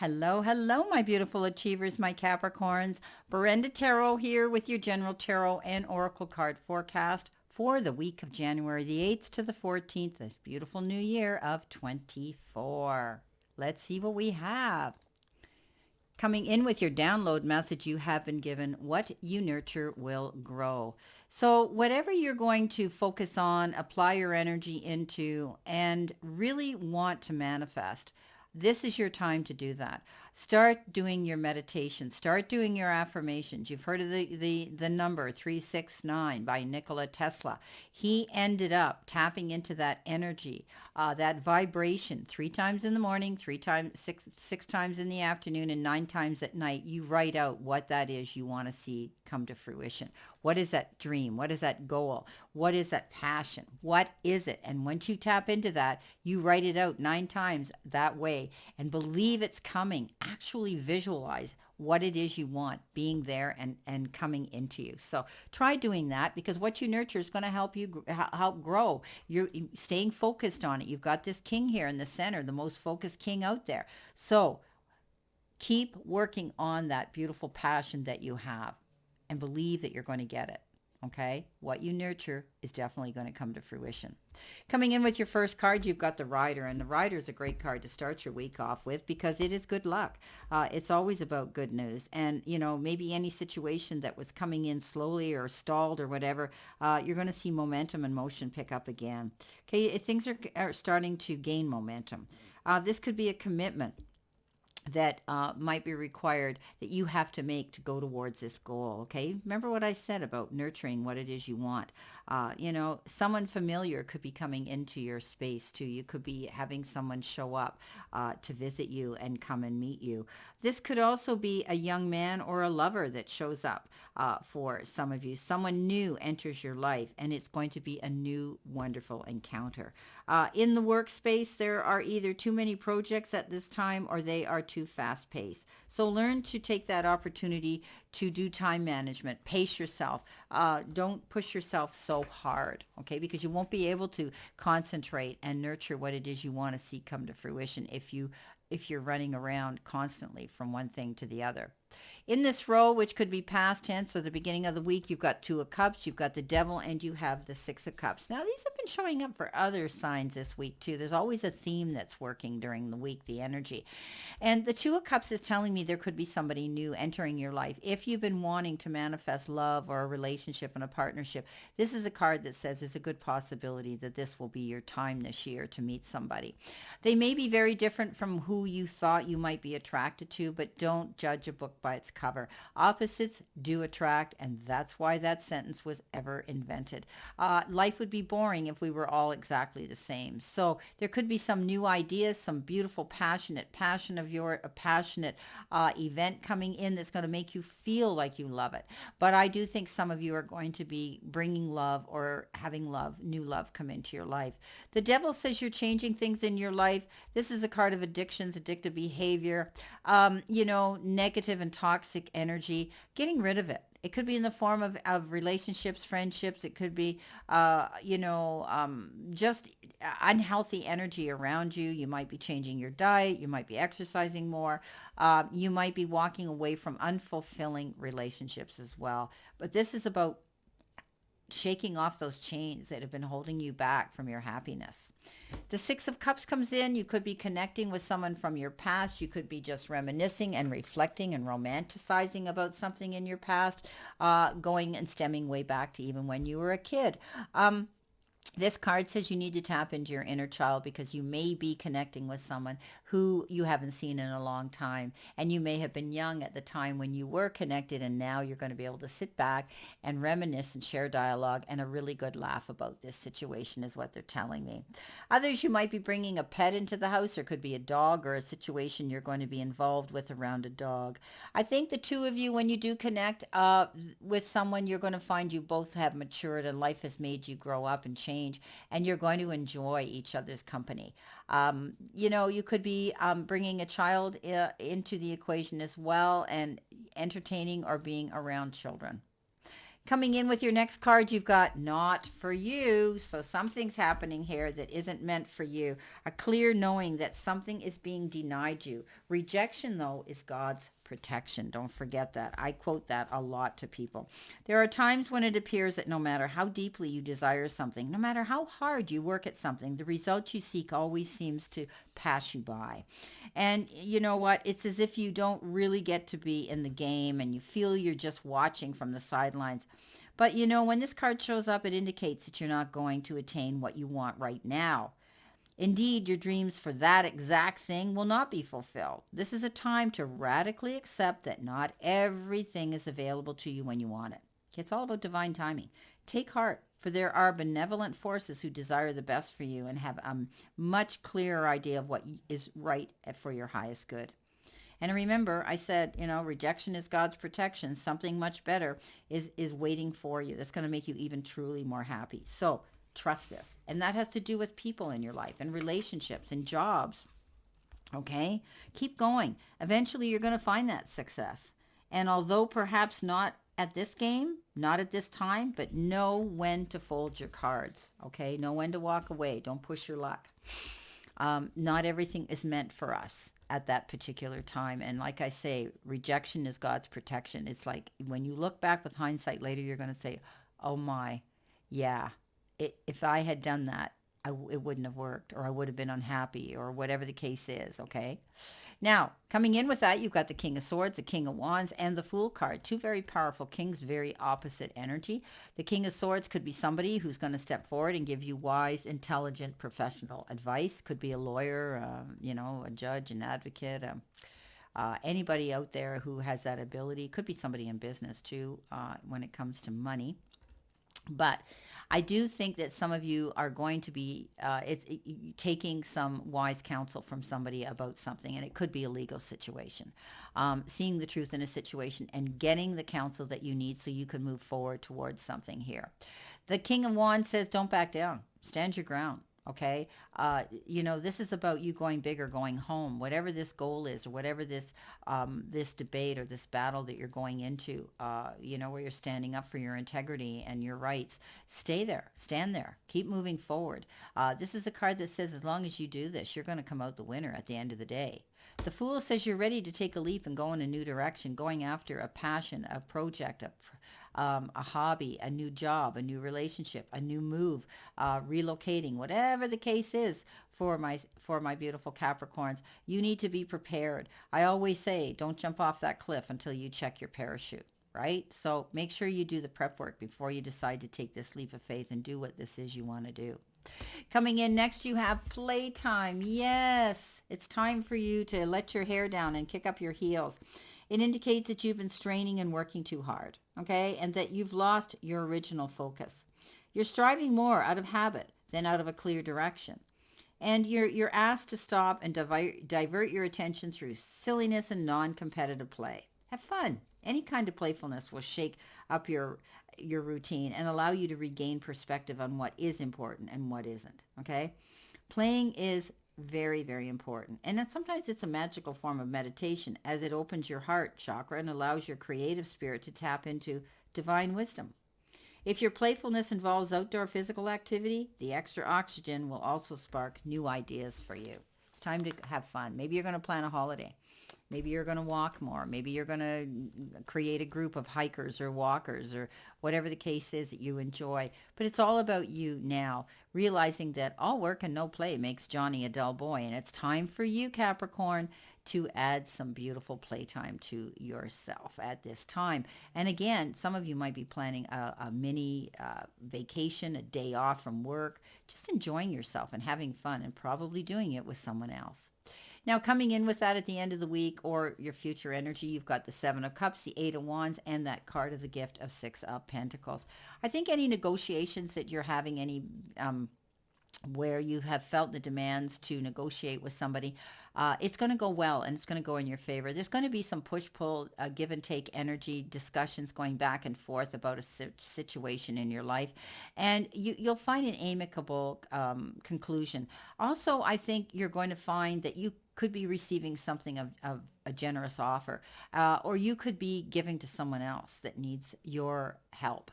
Hello, hello, my beautiful achievers, my Capricorns. Brenda Taro here with your general tarot and oracle card forecast for the week of January the 8th to the 14th, this beautiful new year of 24. Let's see what we have. Coming in with your download message, you have been given what you nurture will grow. So, whatever you're going to focus on, apply your energy into, and really want to manifest, this is your time to do that. Start doing your meditation. Start doing your affirmations. You've heard of the number 369 by Nikola Tesla. He ended up tapping into that energy, that vibration, 3 times in the morning, six times in the afternoon, and 9 times at night. You write out what that is you want to see come to fruition. What is that dream? What is that goal? What is that passion? What is it? And once you tap into that, you write it out 9 times that way and believe it's coming. Actually visualize what it is you want being there and coming into you. So try doing that, because what you nurture is going to help you help grow. You're staying focused on it. You've got this king here in the center, the most focused king out there. So keep working on that beautiful passion that you have and believe that you're going to get it. Okay? What you nurture is definitely going to come to fruition. Coming in with your first card, you've got the Rider, and the Rider is a great card to start your week off with because it is good luck. It's always about good news, and maybe any situation that was coming in slowly or stalled or whatever, you're going to see momentum and motion pick up again. Okay, things are starting to gain momentum. This could be a commitment that might be required that you have to make to go towards this goal. Okay, remember what I said about nurturing what it is you want. Someone familiar could be coming into your space too. You could be having someone show up to visit you and come and meet you. This could also be a young man or a lover that shows up for some of you. Someone new enters your life, and it's going to be a new wonderful encounter. In the workspace, there are either too many projects at this time or they are too fast paced. So learn to take that opportunity to do time management. Pace yourself. Don't push yourself so hard, okay? Because you won't be able to concentrate and nurture what it is you want to see come to fruition if you're running around constantly from one thing to the other. In this row, which could be past tense or the beginning of the week, you've got Two of Cups, you've got the Devil, and you have the Six of Cups. Now, these have been showing up for other signs this week, too. There's always a theme that's working during the week, the energy. And the Two of Cups is telling me there could be somebody new entering your life. If you've been wanting to manifest love or a relationship and a partnership, this is a card that says there's a good possibility that this will be your time this year to meet somebody. They may be very different from who you thought you might be attracted to, but don't judge a book by its cover. Opposites do attract, and that's why that sentence was ever invented. Life would be boring if we were all exactly the same. So there could be some new ideas, some beautiful passionate event coming in that's going to make you feel like you love it. But I do think some of you are going to be bringing love or having new love come into your life. The Devil says you're changing things in your life. This is a card of addictions, addictive behavior, negative and toxic energy, getting rid of it. It could be in the form of relationships, friendships. It could be, just unhealthy energy around you. You might be changing your diet. You might be exercising more. You might be walking away from unfulfilling relationships as well. But this is about shaking off those chains that have been holding you back from your happiness. The Six of Cups comes in. You could be connecting with someone from your past. You could be just reminiscing and reflecting and romanticizing about something in your past, going and stemming way back to even when you were a kid. This card says you need to tap into your inner child because you may be connecting with someone who you haven't seen in a long time. And you may have been young at the time when you were connected, and now you're going to be able to sit back and reminisce and share dialogue and a really good laugh about this situation is what they're telling me. Others, you might be bringing a pet into the house. There could be a dog or a situation you're going to be involved with around a dog. I think the two of you, when you do connect with someone, you're going to find you both have matured and life has made you grow up and change. And you're going to enjoy each other's company. You could be bringing a child into the equation as well and entertaining or being around children. Coming in with your next card, you've got not for you. So something's happening here that isn't meant for you. A clear knowing that something is being denied you. Rejection, though, is God's protection. Don't forget that. I quote that a lot to people. There are times when it appears that no matter how deeply you desire something, no matter how hard you work at something, the result you seek always seems to pass you by. And you know what? It's as if you don't really get to be in the game and you feel you're just watching from the sidelines. But you know, when this card shows up, it indicates that you're not going to attain what you want right now. Indeed, your dreams for that exact thing will not be fulfilled. This is a time to radically accept that not everything is available to you when you want it. It's all about divine timing. Take heart, for there are benevolent forces who desire the best for you and have a much clearer idea of what is right for your highest good. And remember, I said, you know, rejection is God's protection. Something much better is waiting for you. That's going to make you even truly more happy. So trust this. And that has to do with people in your life and relationships and jobs. Okay? Keep going. Eventually, you're going to find that success. And although perhaps not at this game, not at this time, but know when to fold your cards. Okay? Know when to walk away. Don't push your luck. Not everything is meant for us at that particular time. And like I say, rejection is God's protection. It's like when you look back with hindsight later, you're going to say, oh my, yeah, if I had done that, it wouldn't have worked, or I would have been unhappy, or whatever the case is, okay? Now, coming in with that, you've got the King of Swords, the King of Wands, and the Fool card. Two very powerful kings, very opposite energy. The King of Swords could be somebody who's going to step forward and give you wise, intelligent, professional advice. Could be a lawyer, a judge, an advocate, anybody out there who has that ability. Could be somebody in business, too, when it comes to money. But I do think that some of you are going to be taking some wise counsel from somebody about something, and it could be a legal situation. Seeing the truth in a situation and getting the counsel that you need so you can move forward towards something here. The King of Wands says, don't back down. Stand your ground. Okay. This is about you going big or going home, whatever this goal is, or whatever this debate or this battle that you're going into, where you're standing up for your integrity and your rights. Stay there, stand there, keep moving forward. This is a card that says, as long as you do this, you're going to come out the winner at the end of the day. The Fool says you're ready to take a leap and go in a new direction, going after a passion, a project, a hobby, a new job, a new relationship, a new move, relocating, whatever the case is for my beautiful Capricorns. You need to be prepared. I always say, don't jump off that cliff until you check your parachute, right? So make sure you do the prep work before you decide to take this leap of faith and do what this is you want to do. Coming in next, you have playtime. Yes, it's time for you to let your hair down and kick up your heels. It indicates that you've been straining and working too hard, okay, and that you've lost your original focus. You're striving more out of habit than out of a clear direction. And you're asked to stop and divert your attention through silliness and non-competitive play. Have fun. Any kind of playfulness will shake up your routine and allow you to regain perspective on what is important and what isn't, okay? Playing is very, very important. And then sometimes it's a magical form of meditation, as it opens your heart chakra and allows your creative spirit to tap into divine wisdom. If your playfulness involves outdoor physical activity, the extra oxygen will also spark new ideas for you. It's time to have fun. Maybe you're going to plan a holiday. Maybe you're going to walk more. Maybe you're going to create a group of hikers or walkers or whatever the case is that you enjoy. But it's all about you now, realizing that all work and no play makes Johnny a dull boy. And it's time for you, Capricorn, to add some beautiful playtime to yourself at this time. And again, some of you might be planning a mini vacation, a day off from work, just enjoying yourself and having fun and probably doing it with someone else. Now, coming in with that at the end of the week or your future energy, you've got the Seven of Cups, the Eight of Wands, and that card of the gift of Six of Pentacles. I think any negotiations that you're having, any where you have felt the demands to negotiate with somebody, it's going to go well and it's going to go in your favor. There's going to be some push-pull, give and take energy, discussions going back and forth about a situation in your life, and you'll find an amicable conclusion. Also, I think you're going to find that you could be receiving something of a generous offer, or you could be giving to someone else that needs your help.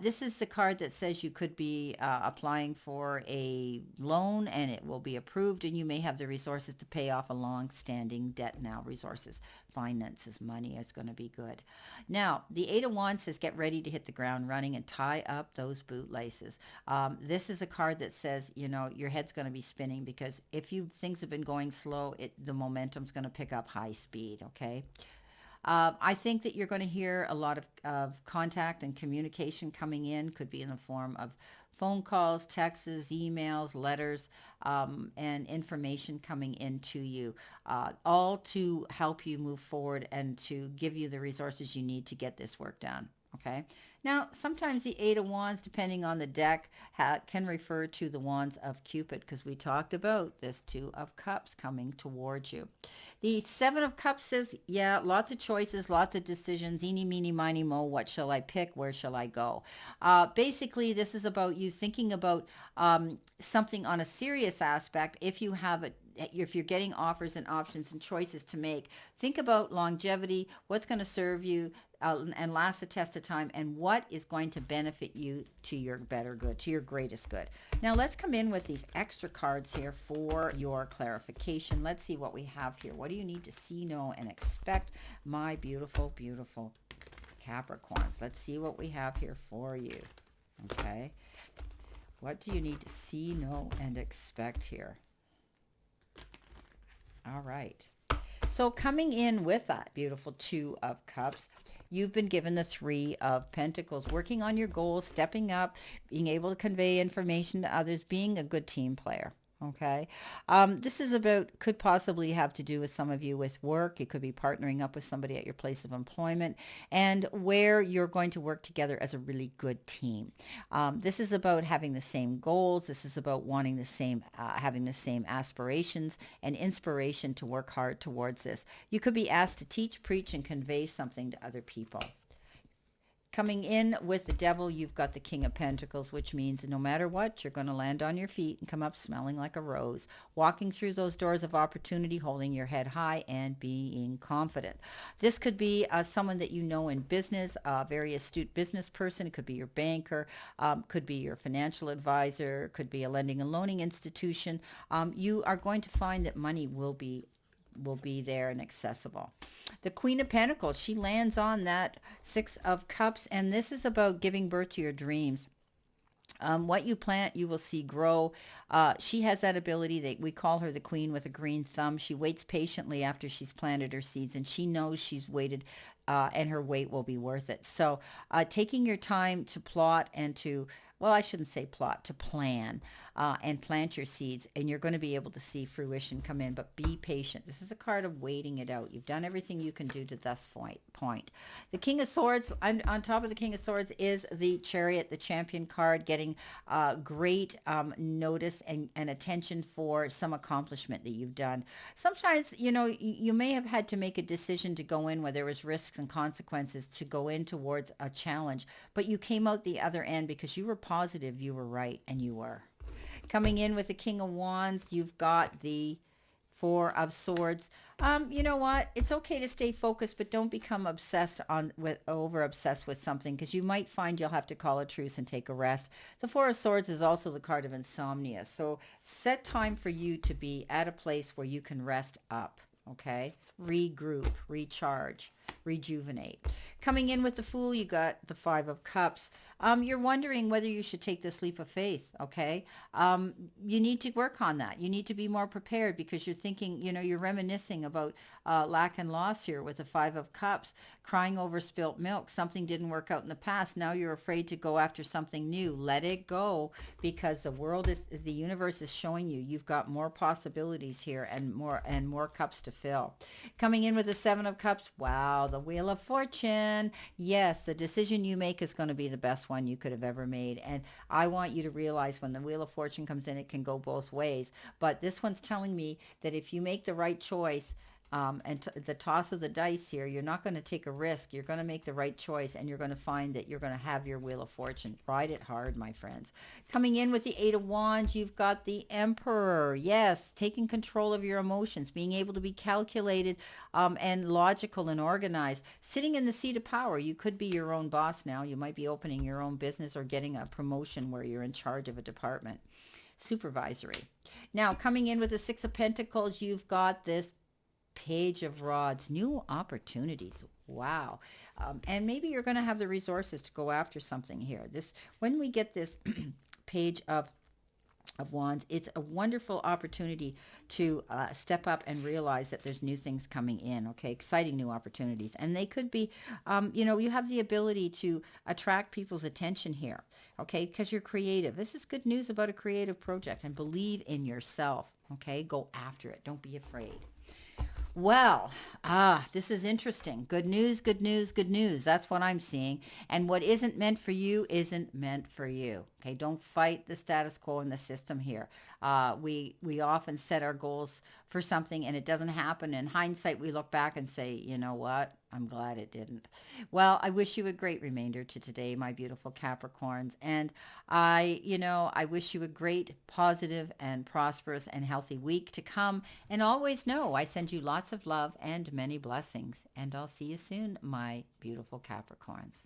This is the card that says you could be applying for a loan and it will be approved, and you may have the resources to pay off a long-standing debt now. Resources, finances, money is going to be good. Now, the Eight of Wands says get ready to hit the ground running and tie up those bootlaces. This is a card that says, your head's going to be spinning, because if things have been going slow, the momentum's going to pick up high speed, okay? I think that you're going to hear a lot of contact and communication coming in. Could be in the form of phone calls, texts, emails, letters, and information coming into you, all to help you move forward and to give you the resources you need to get this work done. Okay. Now, sometimes the Eight of Wands, depending on the deck, can refer to the wands of Cupid, because we talked about this Two of Cups coming towards you. The Seven of Cups says, yeah, lots of choices, lots of decisions, eeny, meeny, miny, mo, what shall I pick, where shall I go? Basically, this is about you thinking about something on a serious aspect. If you're getting offers and options and choices to make, think about longevity, what's going to serve you and last the test of time, and what is going to benefit you to your better good, to your greatest good. Now, let's come in with these extra cards here for your clarification. Let's see what we have here. What do you need to see, know, and expect, my beautiful, beautiful Capricorns? Let's see what we have here for you. Okay. What do you need to see, know, and expect here? All right. So coming in with that beautiful Two of Cups, you've been given the Three of Pentacles, working on your goals, stepping up, being able to convey information to others, being a good team player. Okay. This is could possibly have to do with some of you with work. You could be partnering up with somebody at your place of employment, and where you're going to work together as a really good team. This is about having the same goals. This is about wanting having the same aspirations and inspiration to work hard towards this. You could be asked to teach, preach, and convey something to other people. Coming in with the Devil, you've got the King of Pentacles, which means no matter what, you're going to land on your feet and come up smelling like a rose, walking through those doors of opportunity, holding your head high and being confident. This could be someone that you know in business, a very astute business person. It could be your banker, could be your financial advisor, could be a lending and loaning institution. You are going to find that money will be there and accessible. The Queen of Pentacles, she lands on that Six of Cups, and this is about giving birth to your dreams. What you plant, you will see grow. She has that ability that we call her the queen with a green thumb. She waits patiently after she's planted her seeds, and she knows she's waited, and her wait will be worth it. So taking your time to plot and I shouldn't say plot, to plan and plant your seeds, and you're going to be able to see fruition come in, but be patient. This is a card of waiting it out. You've done everything you can do to this point. The King of Swords, on top of the King of Swords is the Chariot, the champion card, getting great notice and attention for some accomplishment that you've done. Sometimes, you may have had to make a decision to go in where there was risks and consequences to go in towards a challenge, but you came out the other end because you were positive, you were right, and you were. Coming in with the King of Wands, you've got the Four of Swords. You know what? It's okay to stay focused, but don't become over obsessed with something, because you might find you'll have to call a truce and take a rest. The Four of Swords is also the card of insomnia. So set time for you to be at a place where you can rest up. Okay? Regroup, recharge, rejuvenate. Coming in with the Fool, you got the Five of Cups. You're wondering whether you should take this leap of faith, okay? You need to work on that. You need to be more prepared, because you're thinking, you're reminiscing about lack and loss here with the Five of Cups, crying over spilt milk. Something didn't work out in the past. Now you're afraid to go after something new. Let it go, because the universe is showing you've got more possibilities here and more cups to fill. Coming in with the Seven of Cups, wow, the Wheel of Fortune. Yes, the decision you make is going to be the best one you could have ever made. And I want you to realize when the Wheel of Fortune comes in, it can go both ways. But this one's telling me that if you make the right choice, the toss of the dice here, you're not going to take a risk. You're going to make the right choice, and you're going to find that you're going to have your Wheel of Fortune. Ride it hard, my friends. Coming in with the Eight of Wands, you've got the Emperor. Yes, taking control of your emotions, being able to be calculated and logical and organized. Sitting in the seat of power. You could be your own boss now. You might be opening your own business or getting a promotion where you're in charge of a department. Supervisory. Now, coming in with the Six of Pentacles, you've got this Page of Rods, new opportunities. Wow. And maybe you're going to have the resources to go after something here. When we get this Page of Wands, it's a wonderful opportunity to step up and realize that there's new things coming in. Okay, exciting new opportunities, and they could be, you have the ability to attract people's attention here. Okay, because you're creative. This is good news about a creative project, and believe in yourself. Okay, go after it. Don't be afraid. Well, this is interesting. Good news, good news, good news. That's what I'm seeing. And what isn't meant for you isn't meant for you. Okay, don't fight the status quo in the system here. We often set our goals for something and it doesn't happen. In hindsight, we look back and say, you know what? I'm glad it didn't. Well, I wish you a great remainder to today, my beautiful Capricorns. And I wish you a great, positive, and prosperous and healthy week to come. And always know I send you lots of love and many blessings. And I'll see you soon, my beautiful Capricorns.